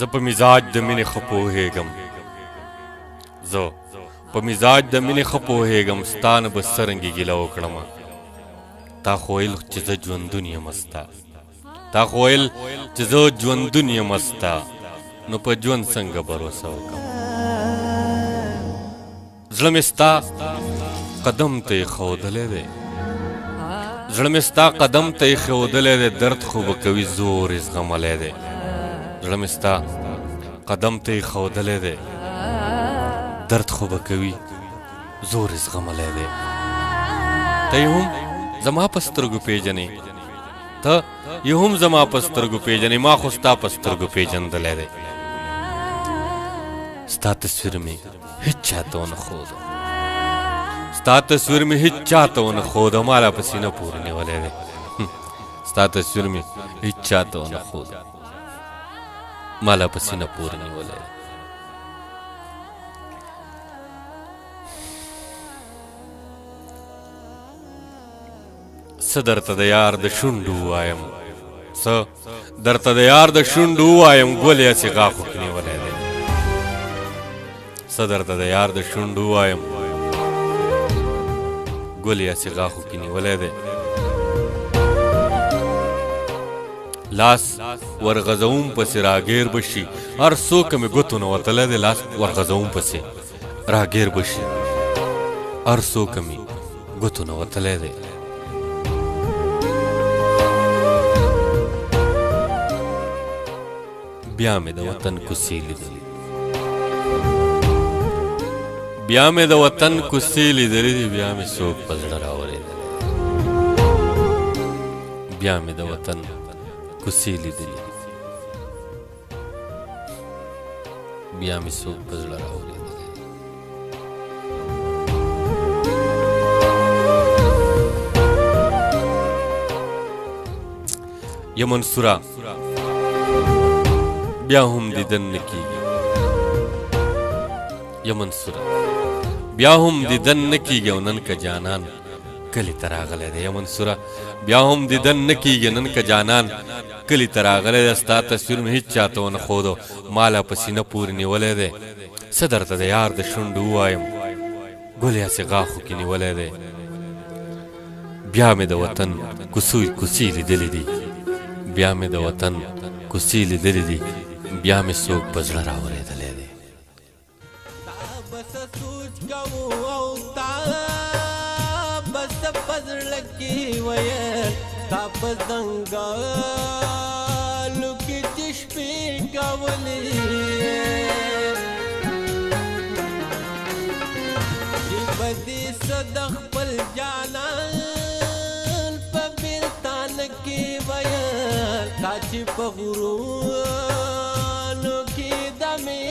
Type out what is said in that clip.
زه په مزاج د مینې ښه پوهېږم زه په مزاج د مینې ښه پوهېږم ستا نه به څرنګې ګیله وکړمه تا خو ویل چې زه ژوندون یم ستا تا خو ویل چې زه ژوندون یم ستا نو په ژوند څنګه بروسه وکړم زړه مې ستا قدم ته ایښودلی دی زړه مې ستا قدم ته ایښودلی دی درد خو به کوي زور یې زغملی دی زړه مې ستا قدم ته ایښودلی دی درد خو به کوي زور یې زغملی دی ته یې هم زما په سترګو پیژنې ته یې هم زما په سترګو پیژنې ما خو ستا په سترګو پیژندلی دی ستا تصویر مې هیڅ چاته ونه ښوده ستا تصویر مې هیڅ چاته ونه ښوده ما لا په سینه پورې نیولی دی ستا تصویر مې هیڅ چاته ونه ښوده ما لا په سینه پورې نیولی دی څه درته د یار د شونډو ووایم څه درته د یار د شونډو ووایم ګل یې هسې غاښو کې نیولی دی څه درته د یار د شونډو ووایم ګل یې هسې غاښو کې نیولی دی لاس ورغځوم پسې راګیر به شي هر څوک مې ګوتو نه وتلی دی لاس ورغځوم پسې راګیر به شي هر څوک مې ګوتو نه وتلی دی بیا مې د وطن کوڅې لیدلې بیا مې د وطن کوڅې لیدلې دي بیا مې څوک په زړه راورېدلی بیا مې د وطن کوڅې لیدلې بیا مې څوک په زړه راورېدلی یا منصوره بیا هم دیدن نه کېږي یا منصوره بیا هم دیدن نه کېږي او نن که جانان کلي ته راغلی دی یا منصوره بیا هم دیدن نه کېږي نن که جانان کلي ته راغلی دی ستا تصویر مې هېڅ چاته ونه ښودو ما لا په سینه پورې نیولی دی څه درته د یار د شونډو ووایم ګل یې هسې غاښو کې نیولی دی بیا مې د وطن کوڅې لیدلې دي بیا مې د وطن کوڅې لیدلې دي بیا مې څوک په زړه راورېدلی دی بس سوچ کوو او تا بس په زړه کې ویل تا په ځنګلو کې چې شپې کولې چې به دې څه د خپل جانان په بېلتان کې ویل تا چې په غرونو کې دمې